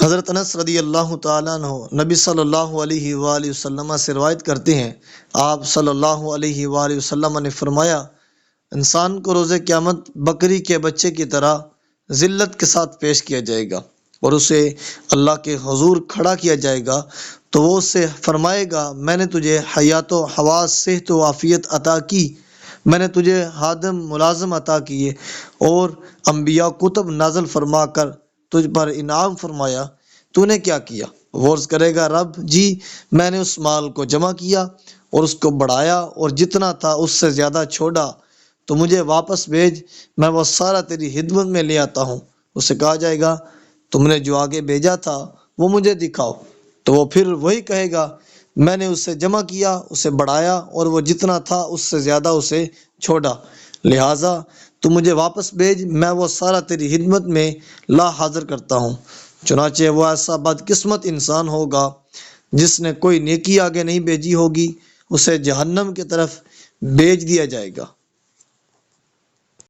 حضرت انس رضی اللہ تعالیٰ عنہ نبی صلی اللہ علیہ وآلہ وسلم سے روایت کرتے ہیں، آپ صلی اللہ علیہ وآلہ وسلم نے فرمایا، انسان کو روز قیامت بکری کے بچے کی طرح ذلت کے ساتھ پیش کیا جائے گا، اور اسے اللہ کے حضور کھڑا کیا جائے گا تو وہ اس سے فرمائے گا، میں نے تجھے حیات و حواس، صحت و عافیت عطا کی، میں نے تجھے خادم ملازم عطا کیے اور انبیاء کتب نازل فرما کر تجھ پر انعام فرمایا، تو نے کیا کیا؟ وہ عرض کرے گا، رب جی میں نے اس مال کو جمع کیا اور اس کو بڑھایا اور جتنا تھا اس سے زیادہ چھوڑا، تو مجھے واپس بھیج، میں وہ سارا تیری خدمت میں لے آتا ہوں۔ اسے کہا جائے گا، تم نے جو آگے بھیجا تھا وہ مجھے دکھاؤ، تو وہ پھر وہی کہے گا، میں نے اسے جمع کیا، اسے بڑھایا اور وہ جتنا تھا اس سے زیادہ اسے چھوڑا، لہٰذا تو مجھے واپس بھیج، میں وہ سارا تیری خدمت میں لا حاضر کرتا ہوں۔ چنانچہ وہ ایسا بدقسمت انسان ہوگا جس نے کوئی نیکی آگے نہیں بھیجی ہوگی، اسے جہنم کی طرف بھیج دیا جائے گا۔